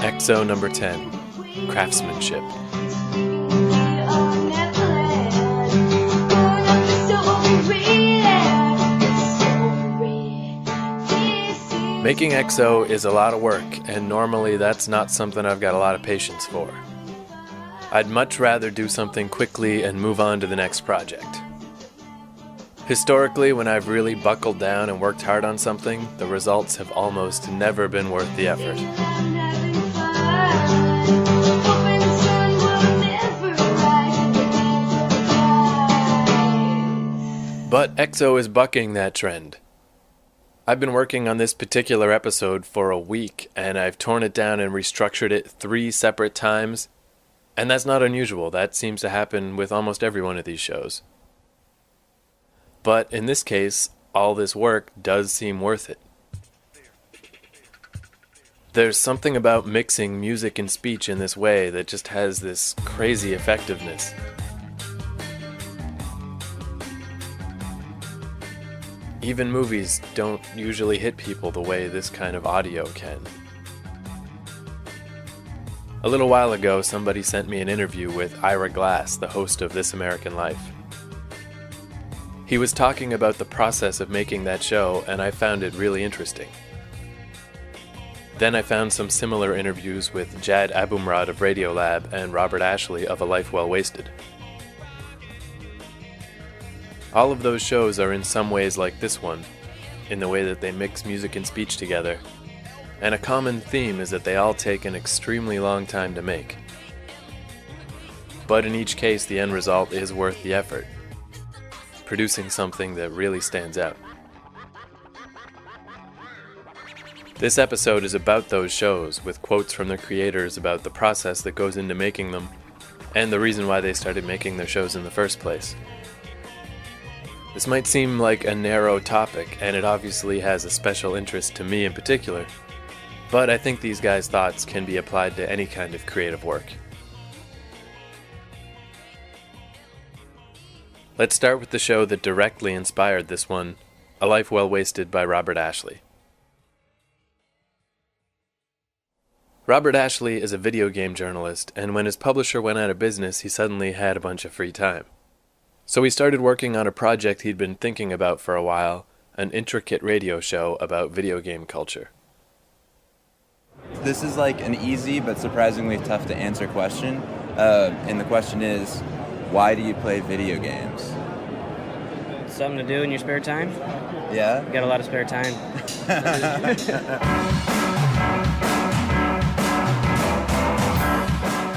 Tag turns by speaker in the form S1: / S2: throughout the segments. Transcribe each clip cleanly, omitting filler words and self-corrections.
S1: XO number 10, Craftsmanship. Making XO is a lot of work, and normally that's not something I've got a lot of patience for. I'd much rather do something quickly and move on to the next project. Historically, when I've really buckled down and worked hard on something, the results have almost never been worth the effort. But XO is bucking that trend. I've been working on this particular episode for a week, and I've torn it down and restructured it 3 separate times, and that's not unusual. That seems to happen with almost every one of these shows. But in this case, all this work does seem worth it. There's something about mixing music and speech in this way that just has this crazy effectiveness. Even movies don't usually hit people the way this kind of audio can. A little while ago, somebody sent me an interview with Ira Glass, the host of This American Life. He was talking about the process of making that show, and I found it really interesting. Then I found some similar interviews with Jad Abumrad of Radiolab and Robert Ashley of A Life Well Wasted. All of those shows are in some ways like this one, in the way that they mix music and speech together, and a common theme is that they all take an extremely long time to make. But in each case, the end result is worth the effort, producing something that really stands out. This episode is about those shows, with quotes from their creators about the process that goes into making them, and the reason why they started making their shows in the first place. This might seem like a narrow topic, and it obviously has a special interest to me in particular, but I think these guys' thoughts can be applied to any kind of creative work. Let's start with the show that directly inspired this one, A Life Well Wasted by Robert Ashley. Robert Ashley is a video game journalist, and when his publisher went out of business, he suddenly had a bunch of free time. So he started working on a project he'd been thinking about for a while, an intricate radio show about video game culture.
S2: This is like an easy but surprisingly tough to answer question, and the question is, why do you play video games?
S3: Something to do in your spare time?
S2: Yeah?
S3: You got a lot of spare time.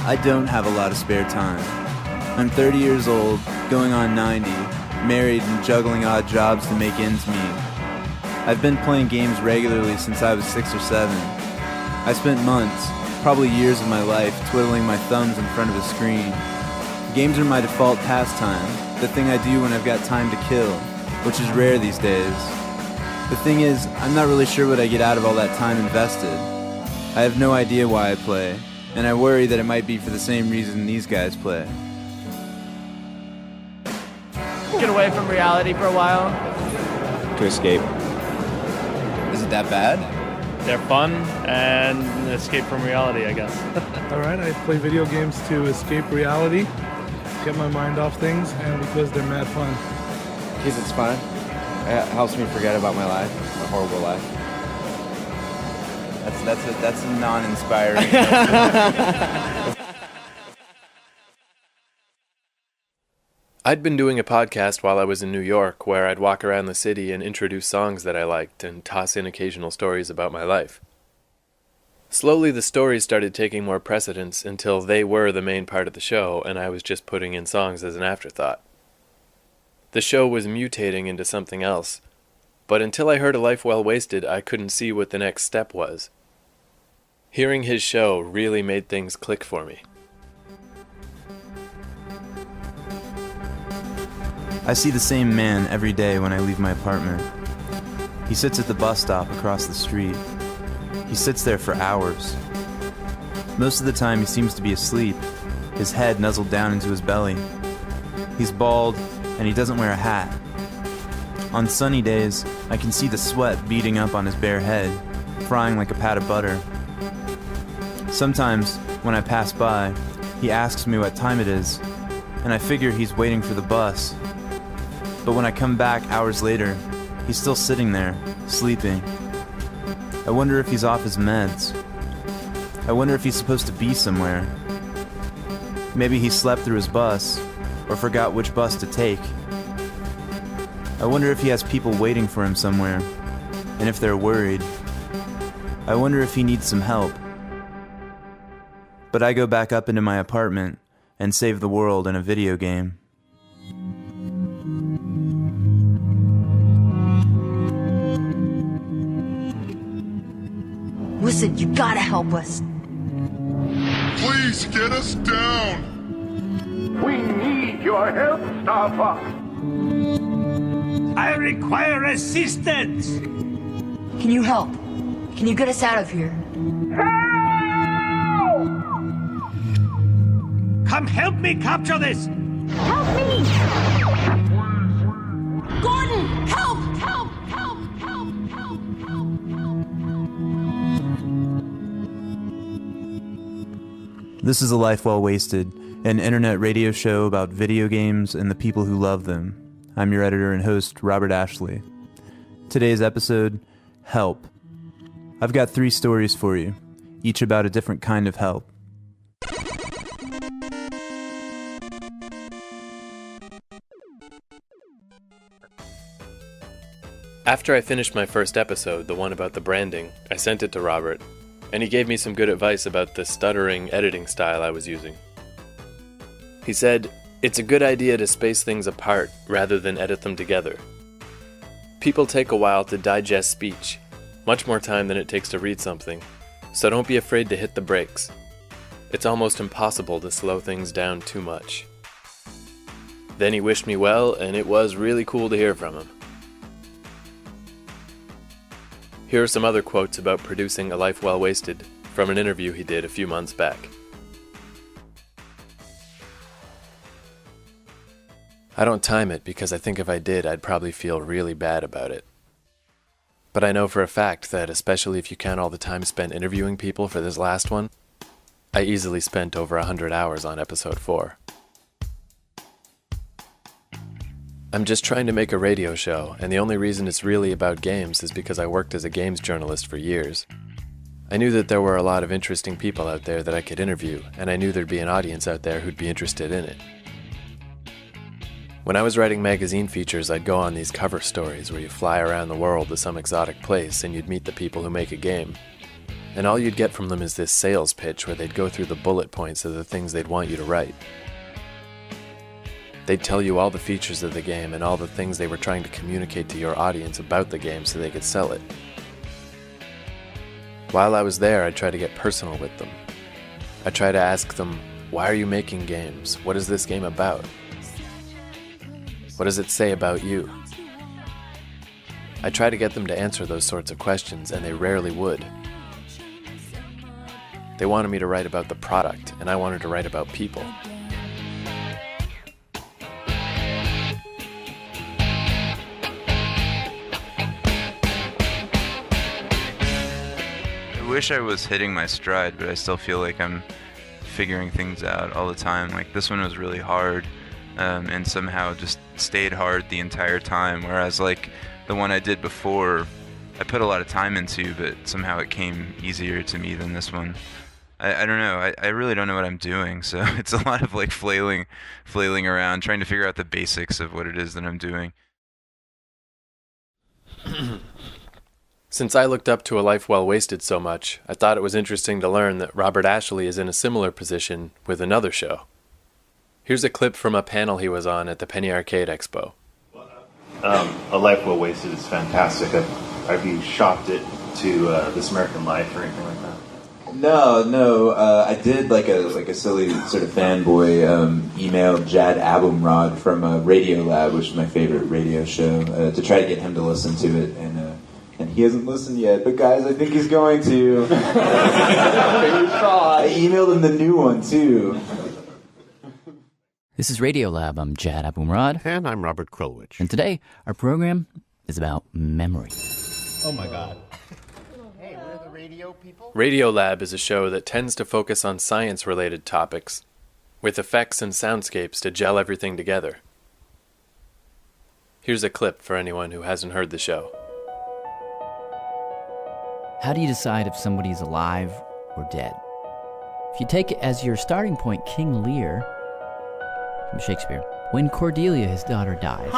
S2: I don't have a lot of spare time. I'm 30 years old, going on 90, married and juggling odd jobs to make ends meet. I've been playing games regularly since I was 6 or 7. I spent months, probably years of my life, twiddling my thumbs in front of a screen. Games are my default pastime, the thing I do when I've got time to kill, which is rare these days. The thing is, I'm not really sure what I get out of all that time invested. I have no idea why I play, and I worry that it might be for the same reason these guys play.
S4: Get away from reality for a while.
S2: To escape. Is it that bad?
S4: They're fun and an escape from reality, I guess.
S5: Alright, I play video games to escape reality, get my mind off things, and because they're mad fun.
S6: Because it's fun. It helps me forget about my life, my horrible life.
S2: That's a non-inspiring.
S1: I'd been doing a podcast while I was in New York where I'd walk around the city and introduce songs that I liked and toss in occasional stories about my life. Slowly the stories started taking more precedence until they were the main part of the show and I was just putting in songs as an afterthought. The show was mutating into something else, but until I heard A Life Well Wasted, I couldn't see what the next step was. Hearing his show really made things click for me.
S2: I see the same man every day when I leave my apartment. He sits at the bus stop across the street. He sits there for hours. Most of the time he seems to be asleep, his head nuzzled down into his belly. He's bald, and he doesn't wear a hat. On sunny days, I can see the sweat beading up on his bare head, frying like a pat of butter. Sometimes, when I pass by, he asks me what time it is, and I figure he's waiting for the bus. But when I come back hours later, he's still sitting there, sleeping. I wonder if he's off his meds. I wonder if he's supposed to be somewhere. Maybe he slept through his bus, or forgot which bus to take. I wonder if he has people waiting for him somewhere, and if they're worried. I wonder if he needs some help. But I go back up into my apartment and save the world in a video game.
S7: Listen, you gotta help us.
S8: Please get us down!
S9: We need your help, Star Fox! I require assistance!
S7: Can you help? Can you get us out of here?
S9: Help! Come help me capture this!
S7: Help me! Gordon, help! Help! Help! Help! Help! Help! Help!
S2: This is A Life Well Wasted, an internet radio show about video games and the people who love them. I'm your editor and host, Robert Ashley. Today's episode, Help. I've got 3 stories for you, each about a different kind of help.
S1: After I finished my first episode, the one about the branding, I sent it to Robert, and he gave me some good advice about the stuttering editing style I was using. He said, "It's a good idea to space things apart rather than edit them together. People take a while to digest speech, much more time than it takes to read something, so don't be afraid to hit the brakes. It's almost impossible to slow things down too much." Then he wished me well, and it was really cool to hear from him. Here are some other quotes about producing A Life Well Wasted from an interview he did a few months back. "I don't time it because I think if I did, I'd probably feel really bad about it. But I know for a fact that, especially if you count all the time spent interviewing people for this last one, I easily spent over 100 hours on episode 4. I'm just trying to make a radio show, and the only reason it's really about games is because I worked as a games journalist for years. I knew that there were a lot of interesting people out there that I could interview, and I knew there'd be an audience out there who'd be interested in it. When I was writing magazine features, I'd go on these cover stories where you fly around the world to some exotic place and you'd meet the people who make a game. And all you'd get from them is this sales pitch where they'd go through the bullet points of the things they'd want you to write. They'd tell you all the features of the game and all the things they were trying to communicate to your audience about the game so they could sell it. While I was there, I'd try to get personal with them. I'd try to ask them, why are you making games? What is this game about? What does it say about you? I try to get them to answer those sorts of questions, and they rarely would. They wanted me to write about the product, and I wanted to write about people.
S2: I wish I was hitting my stride, but I still feel like I'm figuring things out all the time. Like, this one was really hard, and somehow just stayed hard the entire time, whereas like the one I did before, I put a lot of time into, but somehow it came easier to me than this one. I don't know, I really don't know what I'm doing, so it's a lot of like flailing around, trying to figure out the basics of what it is that I'm doing.
S1: Since I looked up to A Life Well Wasted so much, I thought it was interesting to learn that Robert Ashley is in a similar position with another show. Here's a clip from a panel he was on at the Penny Arcade Expo.
S10: A Life Well Wasted is fantastic. Have you shopped it to This American Life or anything like that?
S11: No. I did like a silly sort of fanboy email Jad Abumrad from Radio Lab, which is my favorite radio show, to try to get him to listen to it, and he hasn't listened yet. But guys, I think he's going to. I emailed him the new one too.
S12: This is Radio Lab. I'm Jad Abumrad.
S13: And I'm Robert Krulwich.
S12: And today, our program is about memory.
S13: Oh my God. Hey, we're the radio
S1: Radiolab is a show that tends to focus on science-related topics, with effects and soundscapes to gel everything together. Here's a clip for anyone who hasn't heard the show.
S12: How do you decide if somebody's alive or dead? If you take as your starting point King Lear from Shakespeare, when Cordelia, his daughter, dies,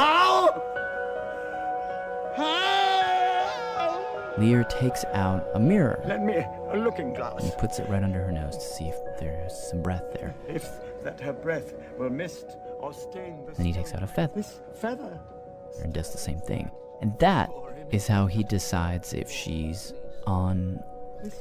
S12: Lear takes out a mirror.
S9: Lend me a looking glass.
S12: He puts it right under her nose to see if there's some breath there.
S9: If that her breath were mist or stain the
S12: Then he takes out a feather
S9: this feather.
S12: and does the same thing. And that is how he decides if she's on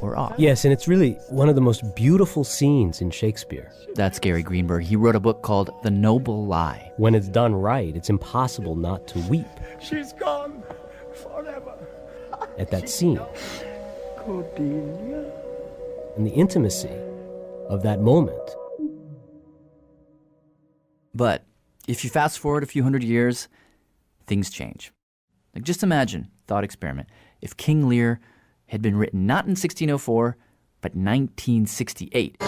S12: or off.
S8: Yes, and it's really one of the most beautiful scenes in Shakespeare.
S12: That's Gary Greenberg. He wrote a book called The Noble Lie.
S8: When it's done right, it's impossible not to weep
S9: She's gone forever.
S8: at that scene.
S9: Cordelia.
S8: And the intimacy of that moment.
S12: But if you fast forward a few hundred years, things change. Like, just imagine, thought experiment, if King Lear had been written not in 1604, but 1968.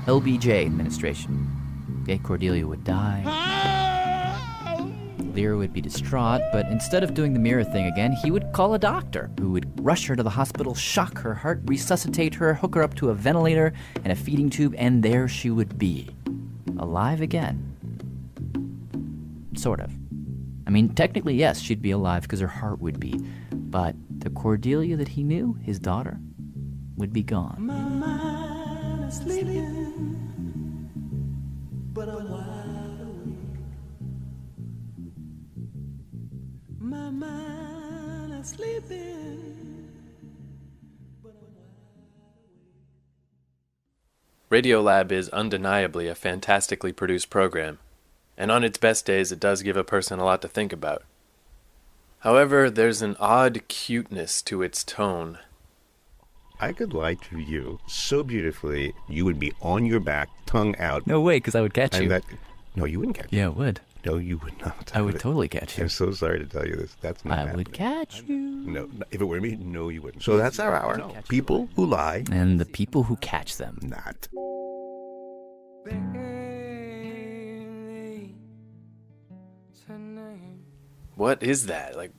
S12: LBJ administration. Okay, Cordelia would die. Lear would be distraught, but instead of doing the mirror thing again, he would call a doctor who would rush her to the hospital, shock her heart, resuscitate her, hook her up to a ventilator and a feeding tube, and there she would be. Alive again. Sort of. I mean, technically, yes, she'd be alive because her heart would beat. But the Cordelia that he knew, his daughter, would be gone.
S7: My mind is sleeping, but I'm wide awake. My mind is sleeping, but I'm wide awake.
S1: Radiolab is undeniably a fantastically produced program, and on its best days it does give a person a lot to think about. However, there's an odd cuteness to its tone.
S13: I could lie to you so beautifully, you would be on your back, tongue out.
S12: No way, because I would catch you.
S13: No, you wouldn't catch me.
S12: Yeah, I would.
S13: No, you would not.
S12: I would totally catch you.
S13: I'm so sorry to tell you this. That's not
S12: I would catch you.
S13: No, if it were me, no, you wouldn't. So that's our hour. People who lie.
S12: And the people who catch them.
S13: Not.
S1: What is that? Like,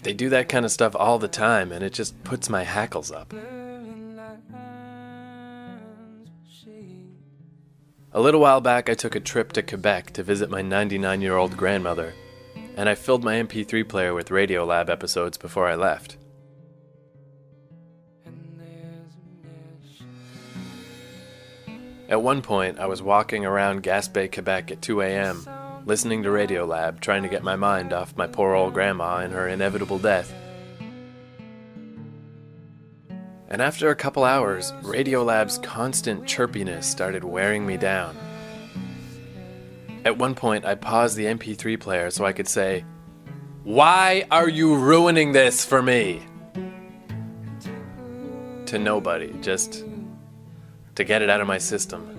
S1: they do that kind of stuff all the time, and it just puts my hackles up. A little while back, I took a trip to Quebec to visit my 99-year-old grandmother, and I filled my MP3 player with Radiolab episodes before I left. At one point, I was walking around Gaspé, Quebec at 2 a.m., listening to Radiolab, trying to get my mind off my poor old grandma and her inevitable death. And after a couple hours, Radiolab's constant chirpiness started wearing me down. At one point, I paused the MP3 player so I could say, "Why are you ruining this for me?" To nobody, just to get it out of my system.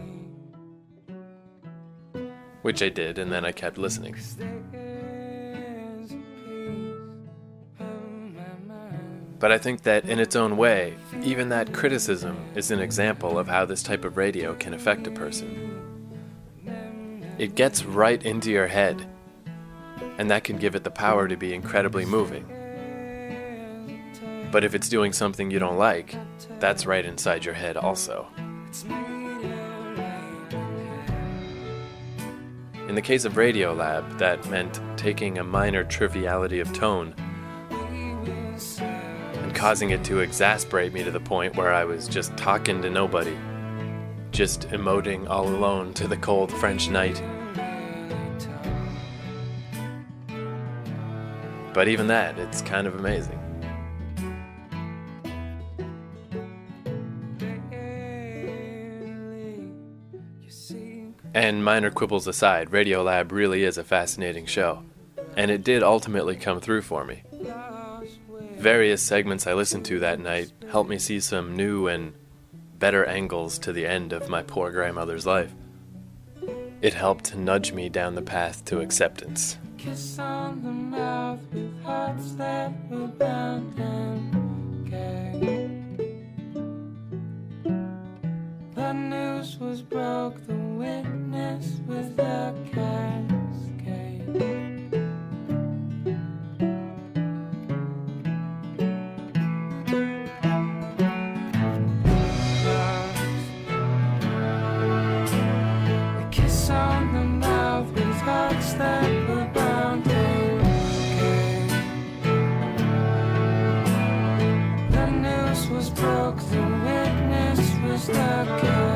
S1: Which I did, and then I kept listening. But I think that in its own way, even that criticism is an example of how this type of radio can affect a person. It gets right into your head, and that can give it the power to be incredibly moving. But if it's doing something you don't like, that's right inside your head also. In the case of Radiolab, that meant taking a minor triviality of tone and causing it to exasperate me to the point where I was just talking to nobody, just emoting all alone to the cold French night. But even that, it's kind of amazing. And minor quibbles aside, Radiolab really is a fascinating show, and it did ultimately come through for me. Various segments I listened to that night helped me see some new and better angles to the end of my poor grandmother's life. It helped to nudge me down the path to acceptance.
S7: Kiss on the mouth with hearts that were bound and
S14: The news was broke, the witness with the cascade. A kiss on the mouth with hearts that were bound in cake. The news was broke, the witness was the cascade.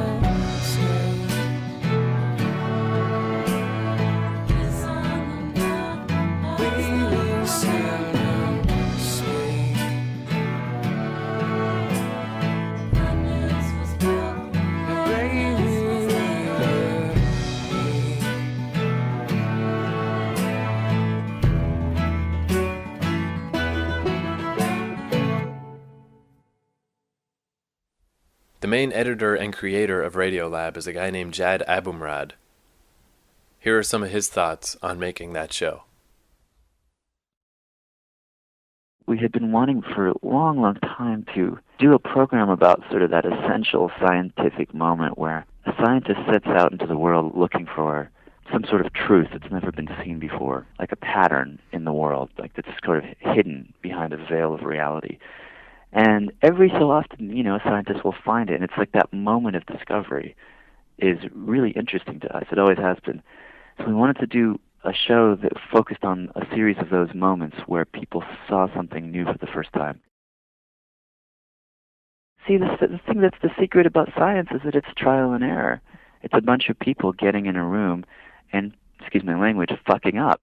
S14: We will seldom speak. The news was broke, the baby will be.
S1: The main editor and creator of Radiolab is a guy named Jad Abumrad. Here are some of his thoughts on making that show.
S15: We had been wanting for a long, long time to do a program about sort of that essential scientific moment where a scientist sets out into the world looking for some sort of truth that's never been seen before, like a pattern in the world, like that's sort of hidden behind a veil of reality. And every so often, a scientist will find it, and it's like that moment of discovery is really interesting to us. It always has been. So we wanted to do a show that focused on a series of those moments where people saw something new for the first time. See, the thing that's the secret about science is that it's trial and error. It's a bunch of people getting in a room and, excuse my language, fucking up.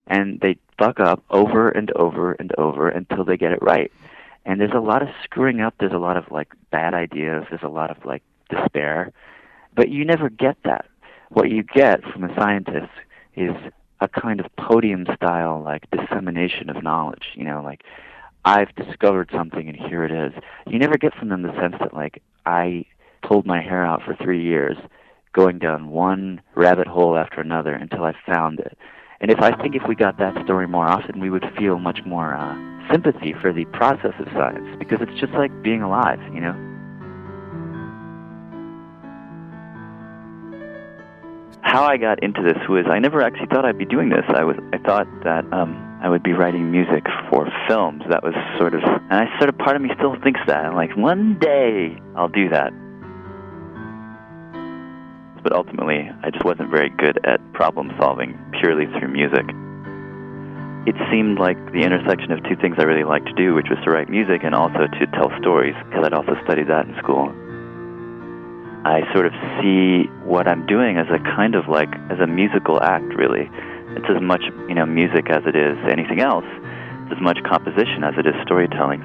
S15: And they fuck up over and over and over until they get it right. And there's a lot of screwing up, there's a lot of, bad ideas, there's a lot of, despair. But you never get that. What you get from a scientist is a kind of podium-style, dissemination of knowledge. I've discovered something and here it is. You never get from them the sense that, I pulled my hair out for 3 years, going down one rabbit hole after another until I found it. And I think if we got that story more often, we would feel much more sympathy for the process of science, because it's just like being alive, How I got into this was I never actually thought I'd be doing this. I thought that I would be writing music for films. That was part of me still thinks that. I'm like, one day I'll do that. But ultimately, I just wasn't very good at problem solving purely through music. It seemed like the intersection of two things I really liked to do, which was to write music and also to tell stories, because I'd also studied that in school. I sort of see what I'm doing as a kind of as a musical act, really. It's as much, music as it is anything else. It's as much composition as it is storytelling.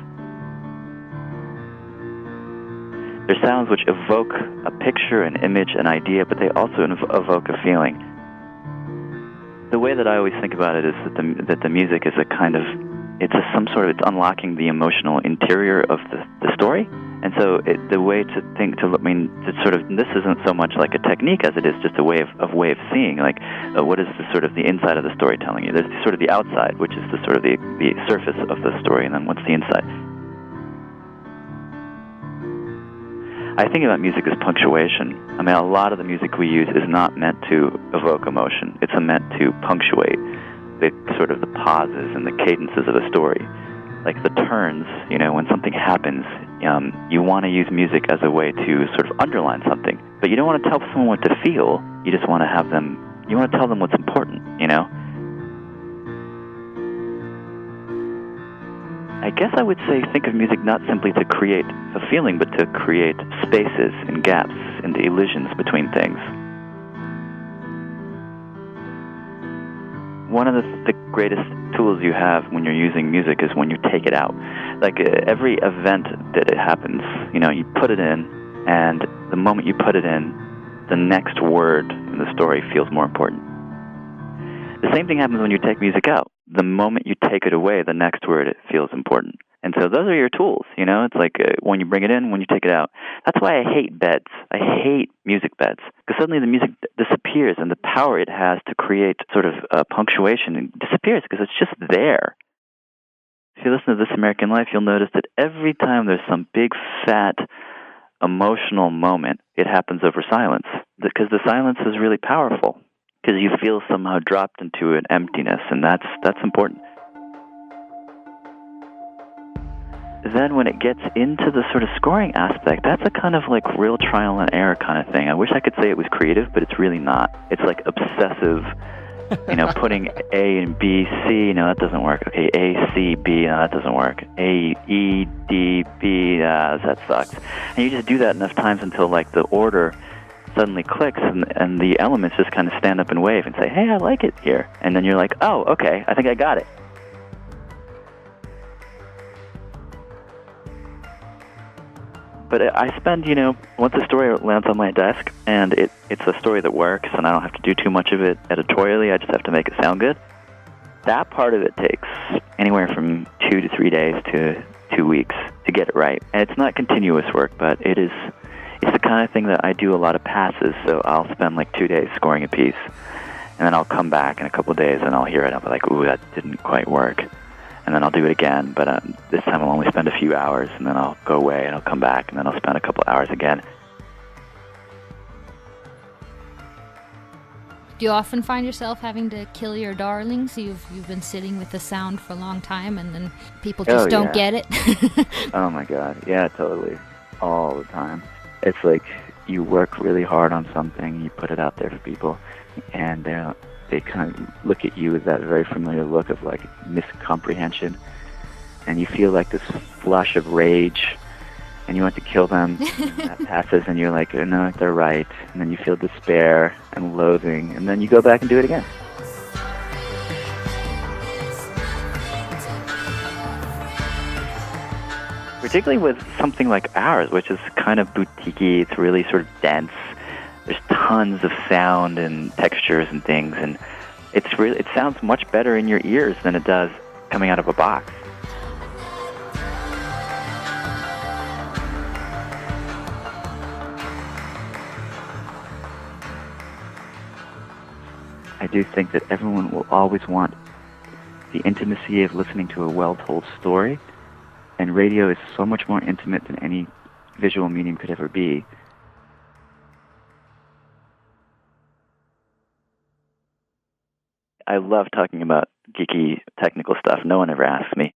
S15: They're sounds which evoke a picture, an image, an idea, but they also evoke a feeling. The way that I always think about it is that the music is a kind of, it's unlocking the emotional interior of the story. And so the way to think, this isn't so much like a technique as it is just a way of seeing, what is the inside of the story telling you? There's sort of the outside, which is the surface of the story, and then what's the inside? I think about music as punctuation. I mean, a lot of the music we use is not meant to evoke emotion. It's meant to punctuate the pauses and the cadences of a story. Like the turns, when something happens, you want to use music as a way to sort of underline something. But you don't want to tell someone what to feel. You just want to you want to tell them what's important, I guess I would say think of music not simply to create a feeling, but to create spaces and gaps and elisions between things. One of the greatest tools you have when you're using music is when you take it out. Every event that it happens, you put it in, and the moment you put it in, the next word in the story feels more important. The same thing happens when you take music out. The moment you take it away, the next word, it feels important. And so those are your tools, It's like when you bring it in, when you take it out. That's why I hate beds. I hate music beds. Because suddenly the music disappears, and the power it has to create sort of punctuation disappears because it's just there. If you listen to This American Life, you'll notice that every time there's some big, fat, emotional moment, it happens over silence. Because the silence is really powerful. Because you feel somehow dropped into an emptiness, and that's important. Then when it gets into the sort of scoring aspect, that's a kind of like real trial and error kind of thing. I wish I could say it was creative, but it's really not. It's like obsessive, putting A and B, C, no, that doesn't work. Okay, A, C, B, no, that doesn't work. A, E, D, B, that sucks. And you just do that enough times until like the order suddenly clicks and the elements just kind of stand up and wave and say, hey, I like it here. And then you're like, oh, okay, I think I got it. But I spend, once a story lands on my desk and it's a story that works and I don't have to do too much of it editorially, I just have to make it sound good. That part of it takes anywhere from 2 to 3 days to 2 weeks to get it right. And it's not continuous work, but it's the kind of thing that I do a lot of passes, so I'll spend like 2 days scoring a piece. And then I'll come back in a couple of days and I'll hear it and I'll be like, ooh, that didn't quite work. And then I'll do it again, but this time I'll only spend a few hours, and then I'll go away, and I'll come back, and then I'll spend a couple hours again.
S16: Do you often find yourself having to kill your darlings? You've been sitting with the sound for a long time, and then people just don't get it?
S15: Oh, my God. Yeah, totally. All the time. It's like you work really hard on something, you put it out there for people, and they kind of look at you with that very familiar look of like miscomprehension, and you feel like this flush of rage, and you want to kill them, and that passes, and you're like, no, they're right, and then you feel despair and loathing, and then you go back and do it again. Particularly with something like ours, which is kind of boutique-y, it's really sort of dense. There's tons of sound and textures and things, and it sounds much better in your ears than it does coming out of a box. I do think that everyone will always want the intimacy of listening to a well-told story, and radio is so much more intimate than any visual medium could ever be. I love talking about geeky technical stuff. No one ever asks me.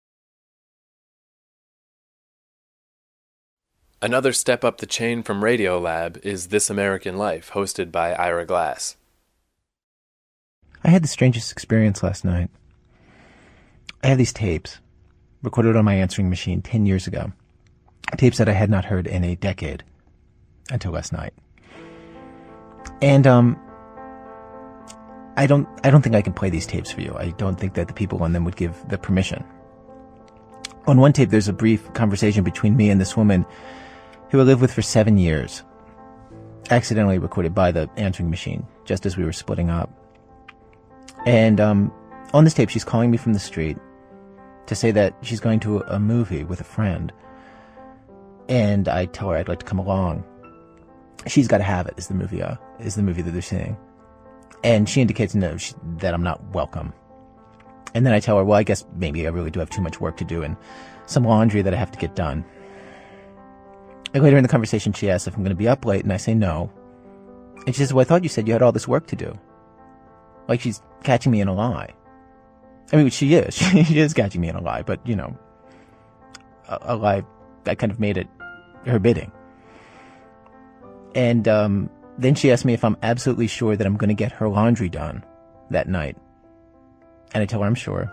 S1: Another step up the chain from Radiolab is This American Life, hosted by Ira Glass.
S8: I had the strangest experience last night. I have these tapes recorded on my answering machine 10 years ago. Tapes that I had not heard in a decade until last night. And I don't think I can play these tapes for you. I don't think that the people on them would give the permission. On one tape, there's a brief conversation between me and this woman who I lived with for 7 years, accidentally recorded by the answering machine just as we were splitting up. And on this tape, she's calling me from the street to say that she's going to a movie with a friend. And I tell her I'd like to come along. She's Got to Have It is the movie that they're seeing. And she indicates no, that I'm not welcome. And then I tell her, well, I guess maybe I really do have too much work to do and some laundry that I have to get done. And later in the conversation, she asks if I'm going to be up late, and I say no. And she says, well, I thought you said you had all this work to do. Like she's catching me in a lie. I mean, she is. She is catching me in a lie, but, a lie, I kind of made it her bidding. And then she asked me if I'm absolutely sure that I'm going to get her laundry done that night. And I tell her I'm sure.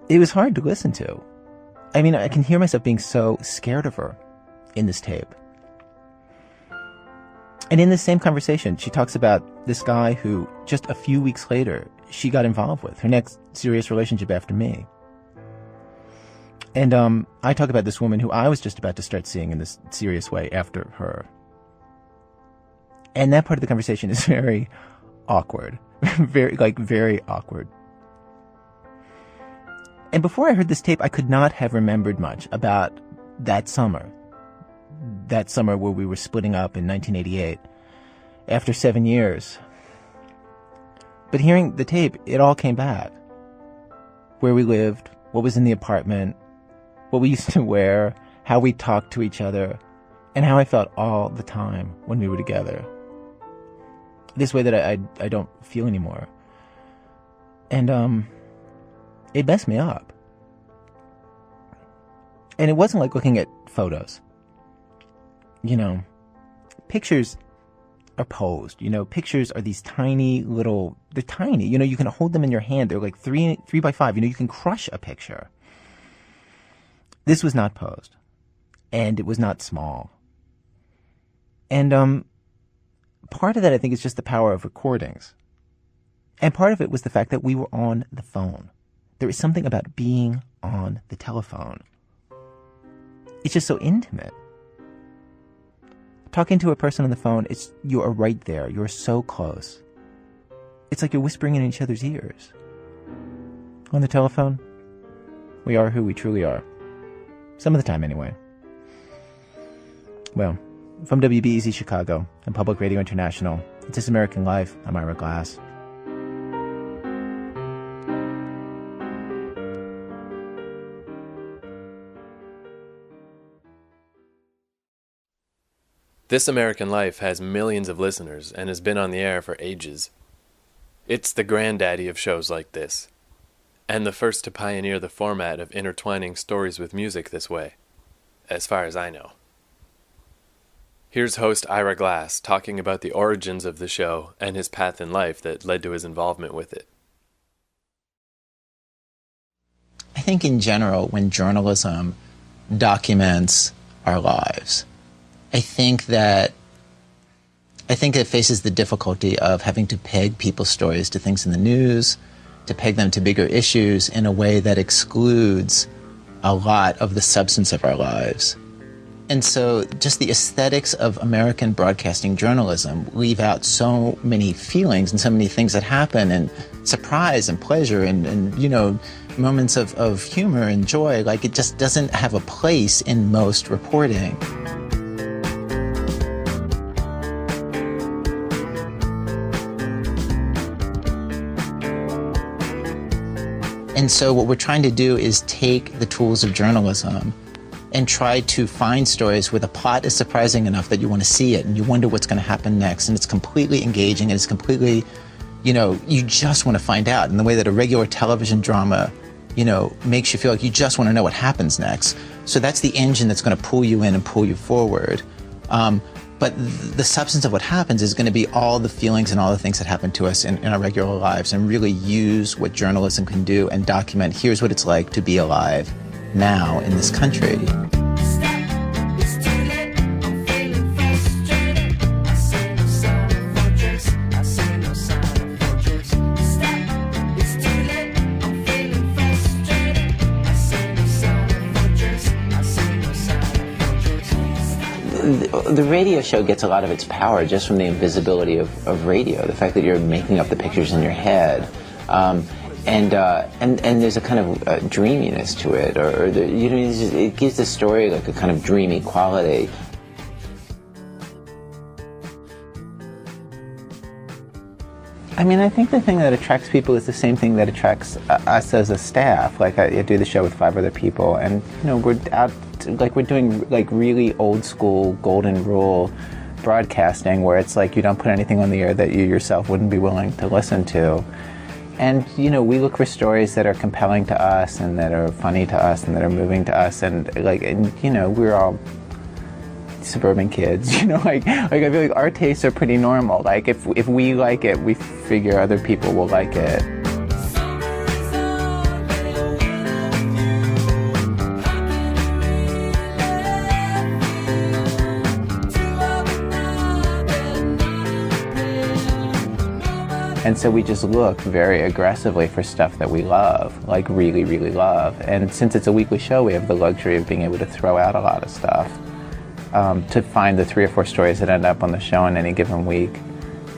S8: It was hard to listen to. I mean, I can hear myself being so scared of her in this tape. And in this same conversation, she talks about this guy who, just a few weeks later, she got involved with, her next serious relationship after me. And I talk about this woman who I was just about to start seeing in this serious way after her. And that part of the conversation is very awkward. very awkward. And before I heard this tape, I could not have remembered much about that summer. That summer where we were splitting up in 1988, after 7 years. But hearing the tape, it all came back. where we lived, what was in the apartment, what we used to wear, how we talked to each other, and how I felt all the time when we were together. This way that I don't feel anymore. And it messed me up. And it wasn't like looking at photos. Pictures are posed. Pictures are these tiny little, they're tiny. You can hold them in your hand. They're like 3 by 5. You can crush a picture. This was not posed. And it was not small. And part of that, I think, is just the power of recordings. And part of it was the fact that we were on the phone. There is something about being on the telephone. It's just so intimate. Talking to a person on the phone, you are right there. You're so close. It's like you're whispering in each other's ears. On the telephone, we are who we truly are. Some of the time, anyway. Well, from WBEZ Chicago and Public Radio International, it's This American Life. I'm Ira Glass.
S1: This American Life has millions of listeners and has been on the air for ages. It's the granddaddy of shows like this, and the first to pioneer the format of intertwining stories with music this way, as far as I know. Here's host Ira Glass talking about the origins of the show and his path in life that led to his involvement with it.
S8: I think in general, when journalism documents our lives, I think it faces the difficulty of having to peg people's stories to things in the news, to peg them to bigger issues in a way that excludes a lot of the substance of our lives. And so just the aesthetics of American broadcasting journalism leave out so many feelings and so many things that happen, and surprise and pleasure and moments of humor and joy. Like, it just doesn't have a place in most reporting. And so what we're trying to do is take the tools of journalism and try to find stories where the plot is surprising enough that you want to see it and you wonder what's going to happen next. And it's completely engaging and it's completely, you just want to find out in the way that a regular television drama, makes you feel like you just want to know what happens next. So that's the engine that's going to pull you in and pull you forward. But the substance of what happens is going to be all the feelings and all the things that happen to us in our regular lives, and really use what journalism can do and document, here's what it's like to be alive now in this country. The radio show gets a lot of its power just from the invisibility of radio, the fact that you're making up the pictures in your head, and there's a kind of dreaminess to it, it gives the story like a kind of dreamy quality. I mean, I think the thing that attracts people is the same thing that attracts us as a staff. Like, I do the show with 5 other people, and we're out. Like, we're doing like really old school golden rule broadcasting where it's like you don't put anything on the air that you yourself wouldn't be willing to listen to. And, we look for stories that are compelling to us and that are funny to us and that are moving to us. And we're all suburban kids, I feel like our tastes are pretty normal. Like, if we like it, we figure other people will like it. And so we just look very aggressively for stuff that we love, like really, really love. And since it's a weekly show, we have the luxury of being able to throw out a lot of stuff. To find the 3 or 4 stories that end up on the show in any given week,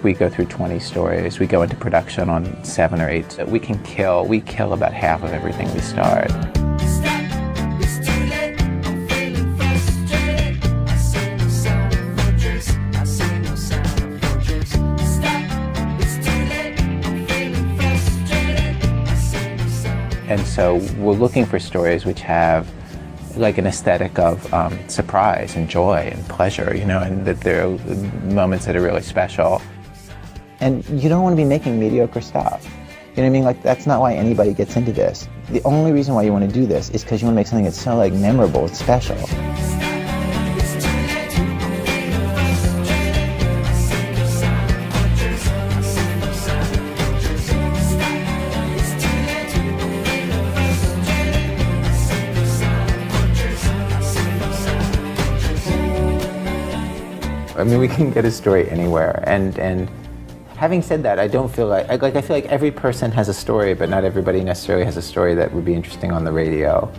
S8: we go through 20 stories. We go into production on 7 or 8. We kill about half of everything we start. And so we're looking for stories which have like an aesthetic of surprise and joy and pleasure, you know, and that there are moments that are really special. And you don't want to be making mediocre stuff. You know what I mean? Like, that's not why anybody gets into this. The only reason why you want to do this is because you want to make something that's so, like, memorable, it's special. I mean, we can get a story anywhere, and having said that, I don't feel like I feel like every person has a story, but not everybody necessarily has a story that would be interesting on the radio.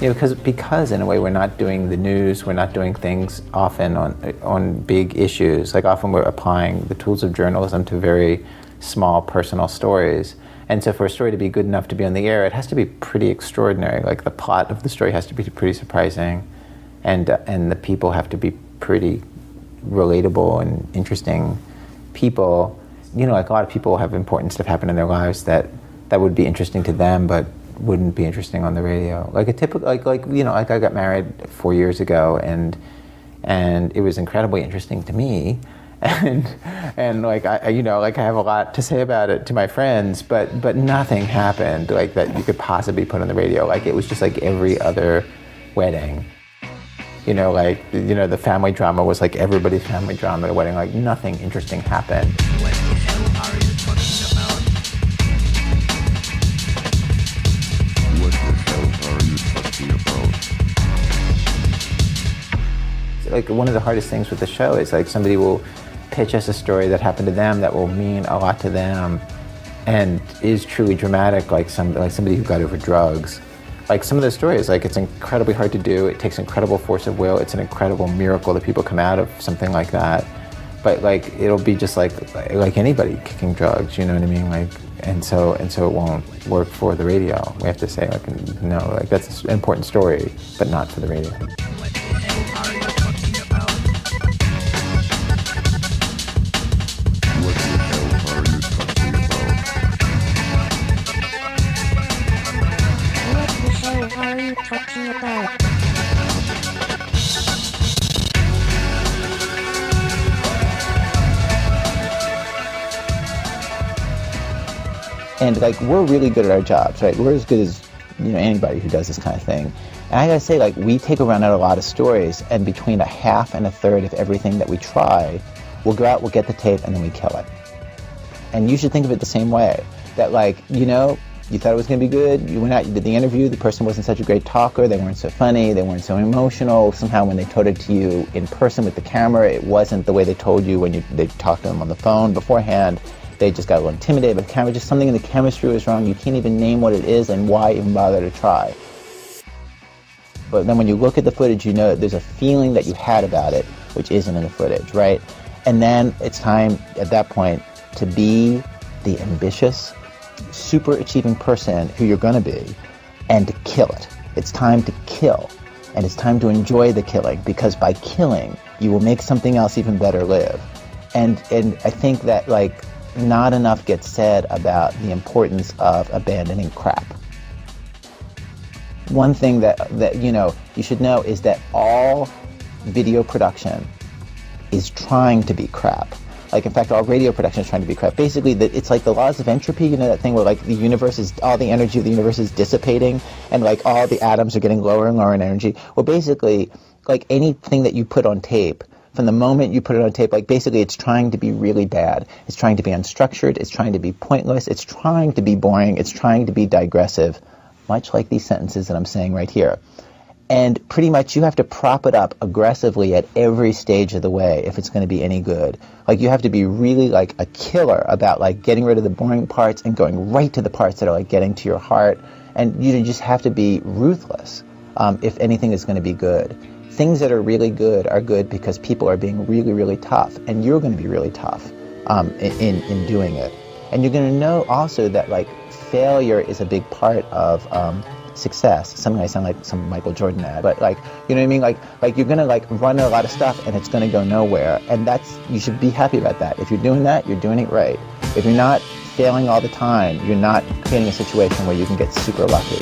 S8: You know, because in a way we're not doing the news, we're not doing things often on big issues. Like, often we're applying the tools of journalism to very small personal stories. And so for a story to be good enough to be on the air, it has to be pretty extraordinary. Like, the plot of the story has to be pretty surprising, and the people have to be pretty relatable and interesting people. You know, like, a lot of people have important stuff happen in their lives that would be interesting to them, but wouldn't be interesting on the radio. Like a typical, like you know, like I got married 4 years ago, and it was incredibly interesting to me, and like I you know, like I have a lot to say about it to my friends, but nothing happened like that you could possibly put on the radio. Like, it was just like every other wedding. You know, like, you know, the family drama was like everybody's family drama at a wedding. Like, nothing interesting happened.
S14: What the hell are you talking about?
S17: What the hell are you talking about?
S8: Like, one of the hardest things with the show is, like, somebody will pitch us a story that happened to them that will mean a lot to them and is truly dramatic, like somebody who got over drugs. Like, some of those stories, like, it's incredibly hard to do. It takes incredible force of will. It's an incredible miracle that people come out of something like that. But, like, it'll be just like anybody kicking drugs, you know what I mean? Like, and so it won't work for the radio. We have to say, like, no, like, that's an important story, but not for the radio.
S14: What the hell are you talking about?
S17: What the hell are you talking about?
S14: What the hell are you talking about?
S8: And, like, we're really good at our jobs, right? We're as good as, you know, anybody who does this kind of thing. And I gotta say, like, we take around out a lot of stories, and between a half and a third of everything that we try, we'll go out, we'll get the tape, and then we kill it. And you should think of it the same way. That, like, you know, you thought it was gonna be good, you went out, you did the interview, the person wasn't such a great talker, they weren't so funny, they weren't so emotional. Somehow when they told it to you in person with the camera, it wasn't the way they told you when they talked to them on the phone beforehand. They just got a little intimidated by the camera, just something in the chemistry was wrong. You can't even name what it is, and why even bother to try? But then when you look at the footage, you know that there's a feeling that you had about it, which isn't in the footage, right? And then it's time, at that point, to be the ambitious, super achieving person who you're gonna be, and to kill it. It's time to kill, and it's time to enjoy the killing, because by killing, you will make something else even better live. And I think that, like, not enough gets said about the importance of abandoning crap. One thing that you know you should know is that all video production is trying to be crap. Like, in fact, all radio production is trying to be crap. Basically, it's like the laws of entropy, you know, that thing where, like, the universe is, all the energy of the universe is dissipating, and, like, all the atoms are getting lower and lower in energy. Well, basically, like, anything that you put on tape, from the moment you put it on tape, like, basically it's trying to be really bad. It's trying to be unstructured. It's trying to be pointless. It's trying to be boring. It's trying to be digressive, much like these sentences that I'm saying right here. And pretty much you have to prop it up aggressively at every stage of the way if it's going to be any good. Like, you have to be really, like, a killer about, like, getting rid of the boring parts and going right to the parts that are, like, getting to your heart. And you just have to be ruthless if anything is going to be good. Things that are really good are good because people are being really, really tough, and you're going to be really tough in doing it. And you're going to know also that, like, failure is a big part of success. Something I sound like some Michael Jordan ad, but, like, you know what I mean? Like you're going to, like, run a lot of stuff and it's going to go nowhere, and you should be happy about that. If you're doing that, you're doing it right. If you're not failing all the time, you're not creating a situation where you can get super lucky.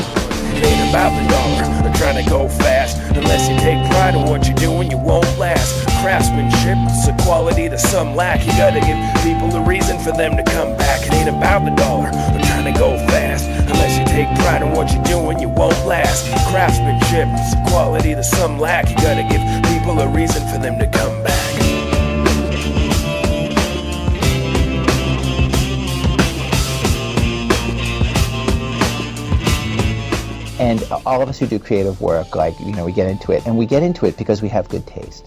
S14: It ain't about the dollar or trying to go fast. Unless you take pride in what you're doing, you won't last. Craftsmanship is a quality that some lack. You gotta give people a reason for them to come back. It ain't about the dollar or trying to go fast. Unless you take pride in what you're doing, you won't last. Craftsmanship is a quality that some lack. You gotta give people a reason for them to come back.
S8: And all of us who do creative work, like, you know, we get into it. And we get into it because we have good taste.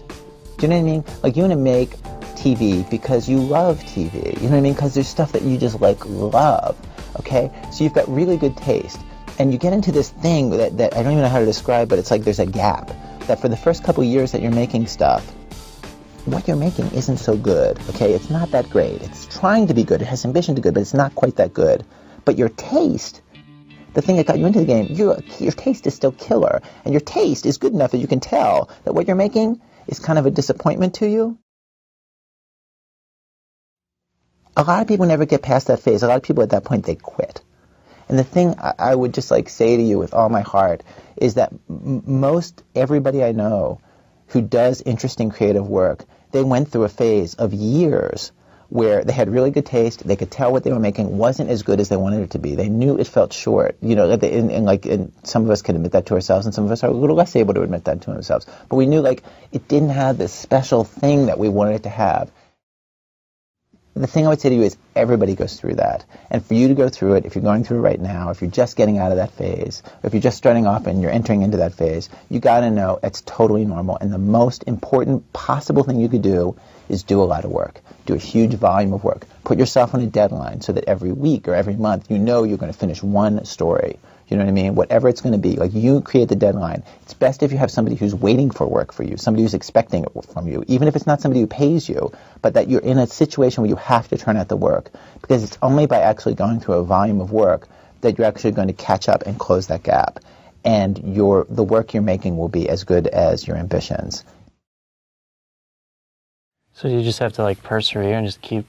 S8: Do you know what I mean? Like, you want to make TV because you love TV. You know what I mean? Because there's stuff that you just, like, love. Okay? So you've got really good taste. And you get into this thing that I don't even know how to describe, but it's like there's a gap. That for the first couple years that you're making stuff, what you're making isn't so good. Okay? It's not that great. It's trying to be good. It has ambition to be good, but it's not quite that good. But your taste, the thing that got you into the game, your taste is still killer. And your taste is good enough that you can tell that what you're making is kind of a disappointment to you. A lot of people never get past that phase. A lot of people at that point, they quit. And the thing I would just like say to you with all my heart is that most everybody I know who does interesting creative work, they went through a phase of years where they had really good taste. They could tell what they were making wasn't as good as they wanted it to be. They knew it felt short. You know, and some of us can admit that to ourselves, and some of us are a little less able to admit that to ourselves. But we knew, like, it didn't have this special thing that we wanted it to have. The thing I would say to you is everybody goes through that. And for you to go through it, if you're going through it right now, if you're just getting out of that phase, or if you're just starting off and you're entering into that phase, you got to know it's totally normal. And the most important possible thing you could do is do a lot of work. Do a huge volume of work. Put yourself on a deadline so that every week or every month you know you're going to finish one story. You know what I mean? Whatever it's going to be. Like, you create the deadline. It's best if you have somebody who's waiting for work for you, somebody who's expecting it from you, even if it's not somebody who pays you, but that you're in a situation where you have to turn out the work. Because it's only by actually going through a volume of work that you're actually going to catch up and close that gap. And the work you're making will be as good as your ambitions.
S18: So you just have to, like, persevere and just keep...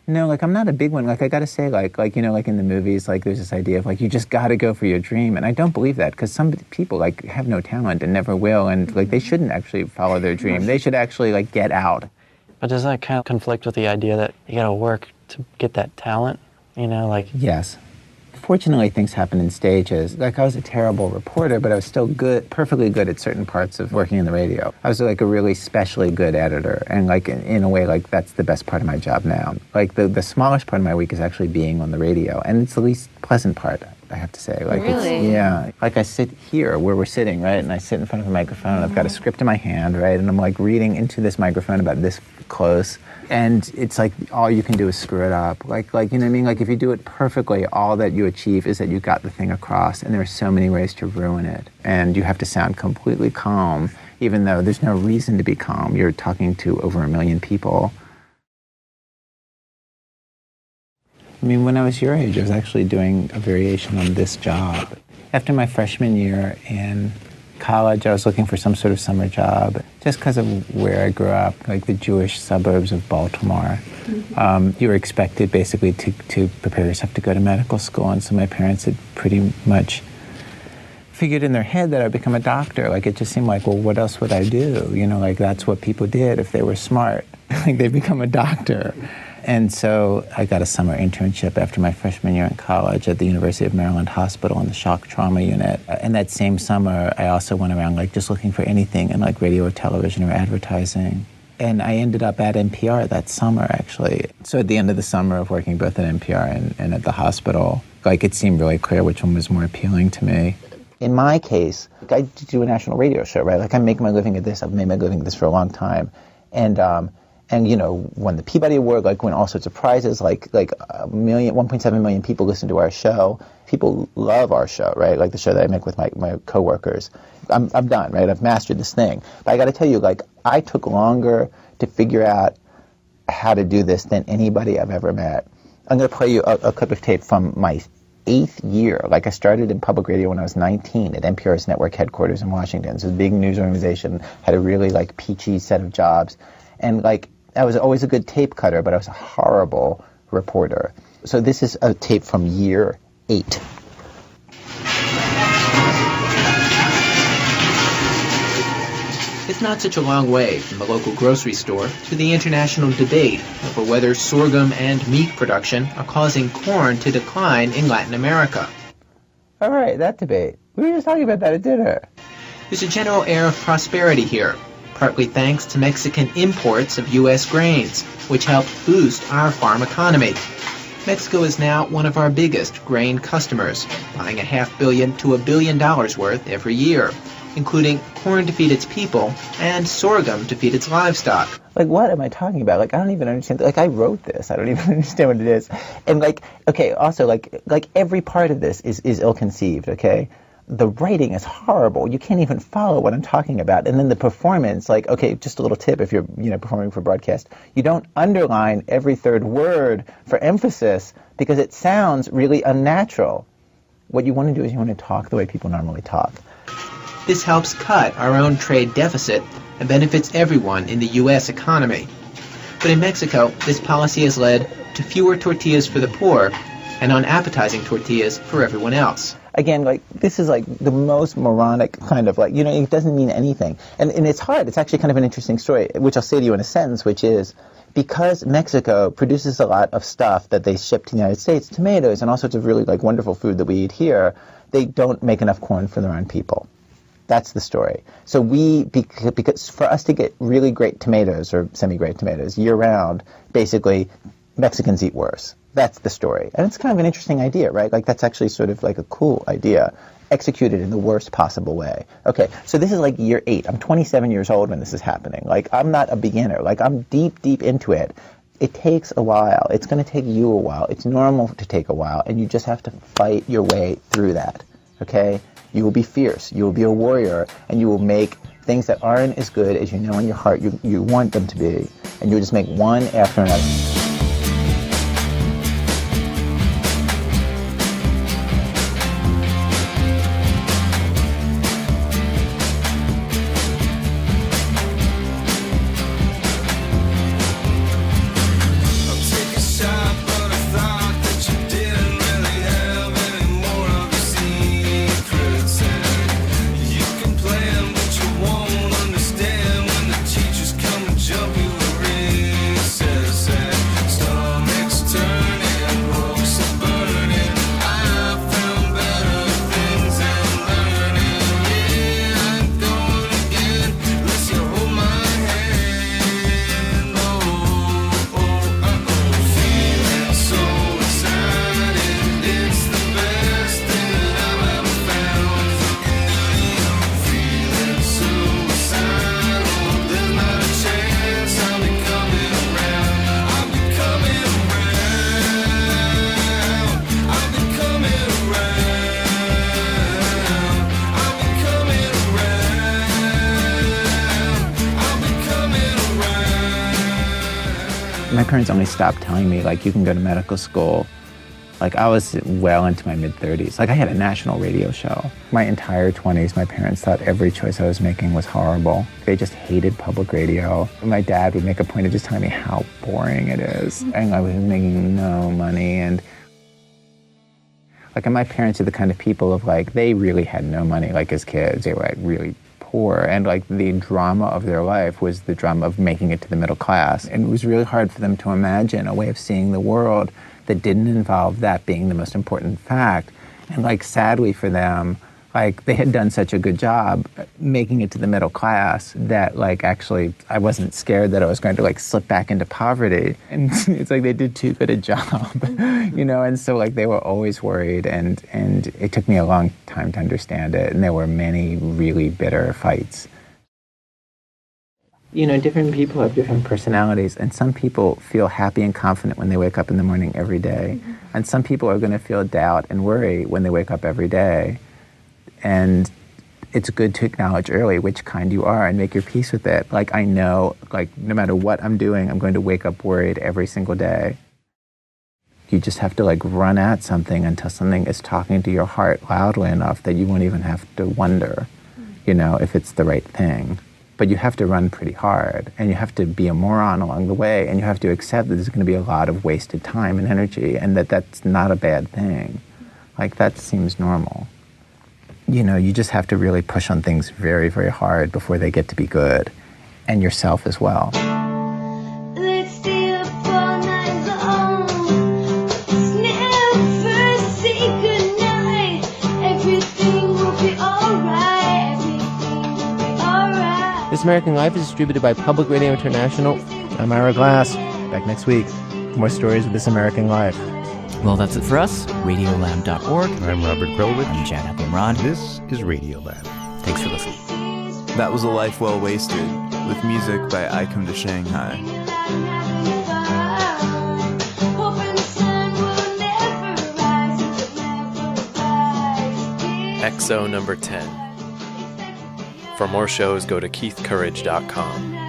S8: No, like, I'm not a big one. Like, I gotta say, like you know, like in the movies, like, there's this idea of, like, you just gotta go for your dream. And I don't believe that, because some people, like, have no talent and never will, and, like, they shouldn't actually follow their dream. They should actually, like, get out.
S18: But does that kind of conflict with the idea that you gotta work to get that talent? You know, like...
S8: Yes. Fortunately, things happen in stages. Like, I was a terrible reporter, but I was still good, perfectly good at certain parts of working in the radio. I was, like, a really specially good editor, and, like, in a way, like, that's the best part of my job now. Like, the smallest part of my week is actually being on the radio, and it's the least pleasant part, I have to say. Like,
S16: really?
S8: Yeah. Like, I sit here where we're sitting, right, and I sit in front of a microphone, and I've got a script in my hand, right, and I'm, like, reading into this microphone about this close. And it's like all you can do is screw it up. Like you know what I mean? Like, if you do it perfectly, all that you achieve is that you got the thing across, and there are so many ways to ruin it. And you have to sound completely calm, even though there's no reason to be calm. You're talking to over 1 million people. I mean, when I was your age, I was actually doing a variation on this job. After my freshman year in college, I was looking for some sort of summer job, just because of where I grew up, like the Jewish suburbs of Baltimore. You were expected basically to prepare yourself to go to medical school, and so my parents had pretty much figured in their head that I'd become a doctor. Like, it just seemed like, well, what else would I do? You know, like, that's what people did if they were smart. Like, they'd become a doctor. And so I got a summer internship after my freshman year in college at the University of Maryland Hospital in the shock trauma unit. And that same summer, I also went around, like, just looking for anything in, like, radio or television or advertising. And I ended up at NPR that summer, actually. So at the end of the summer of working both at NPR and at the hospital, like, it seemed really clear which one was more appealing to me. In my case, like, I do a national radio show, right? Like, I'm making my living at this. I've made my living at this for a long time. And, you know, won the Peabody Award, like, won all sorts of prizes, like 1.7 million people listen to our show. People love our show, right? Like, the show that I make with my coworkers. I'm done, right? I've mastered this thing. But I got to tell you, like, I took longer to figure out how to do this than anybody I've ever met. I'm going to play you a clip of tape from my 8th year. Like, I started in public radio when I was 19 at NPR's network headquarters in Washington. So it was a big news organization, had a really, like, peachy set of jobs. And, like, I was always a good tape cutter, but I was a horrible reporter. So this is a tape from year 8. It's not such a long way from the local grocery store to the international debate over whether sorghum and meat production are causing corn to decline in Latin America. All right, that debate. We were just talking about that at dinner. There's a general air of prosperity here, partly thanks to Mexican imports of U.S. grains, which help boost our farm economy. Mexico is now one of our biggest grain customers, buying $500 million to $1 billion worth every year, including corn to feed its people and sorghum to feed its livestock. Like, what am I talking about? Like, I don't even understand. Like, I wrote this. I don't even understand what it is. And, like, okay, also, like every part of this is ill-conceived, okay? The writing is horrible. You can't even follow what I'm talking about. And then the performance, like, okay, just a little tip if you're, performing for broadcast. You don't underline every third word for emphasis because it sounds really unnatural. What you want to do is you want to talk the way people normally talk. This helps cut our own trade deficit and benefits everyone in the U.S. economy. But in Mexico, this policy has led to fewer tortillas for the poor and unappetizing tortillas for everyone else. Again, like, this is like the most moronic kind of like, it doesn't mean anything. And it's hard. It's actually kind of an interesting story, which I'll say to you in a sentence, which is because Mexico produces a lot of stuff that they ship to the United States, tomatoes and all sorts of really like wonderful food that we eat here, they don't make enough corn for their own people. That's the story. So because for us to get really great tomatoes or semi-great tomatoes year-round, basically Mexicans eat worse. That's the story. And it's kind of an interesting idea, right? Like, that's actually sort of like a cool idea, executed in the worst possible way. Okay, so this is like year 8. I'm 27 years old when this is happening. Like, I'm not a beginner. Like, I'm deep into it. It takes a while. It's going to take you a while. It's normal to take a while, and you just have to fight your way through that, okay? You will be fierce. You will be a warrior, and you will make things that aren't as good as you know in your heart you want them to be, and you'll just make one after another. My parents only stopped telling me, like, you can go to medical school. Like, I was well into my mid-30s. Like, I had a national radio show. My entire 20s, my parents thought every choice I was making was horrible. They just hated public radio. My dad would make a point of just telling me how boring it is. And I was making no money. And my parents are the kind of people of, like, they really had no money, like, as kids. They were, like, really poor, and like the drama of their life was the drama of making it to the middle class. And it was really hard for them to imagine a way of seeing the world that didn't involve that being the most important fact. And like, sadly for them, like, they had done such a good job making it to the middle class that, like, actually I wasn't scared that I was going to, like, slip back into poverty. And it's like they did too good a job, and so, like, they were always worried, and it took me a long time to understand it, and there were many really bitter fights. Different people have different personalities, and some people feel happy and confident when they wake up in the morning every day, and some people are going to feel doubt and worry when they wake up every day. And it's good to acknowledge early which kind you are and make your peace with it. Like, I know, like, no matter what I'm doing, I'm going to wake up worried every single day. You just have to, like, run at something until something is talking to your heart loudly enough that you won't even have to wonder, if it's the right thing. but you have to run pretty hard, and you have to be a moron along the way, and you have to accept that there's going to be a lot of wasted time and energy, and that that's not a bad thing. Like, that seems normal. You know, you just have to really push on things very, very hard before they get to be good, and yourself as well.
S7: Let's stay up all night long. Let's never say goodnight. Everything will be alright. Everything will be alright.
S8: This American Life is distributed by Public Radio International. I'm Ira Glass. Back next week. More stories of This American Life.
S12: Well, that's it for us. Radiolab.org.
S13: I'm Robert Krulwich.
S12: I'm Chad Abumrad.
S13: This is Radiolab.
S12: Thanks for listening.
S2: That was A Life Well Wasted, with music by I Come to Shanghai.
S1: XO number 10. For more shows, go to keithcourage.com.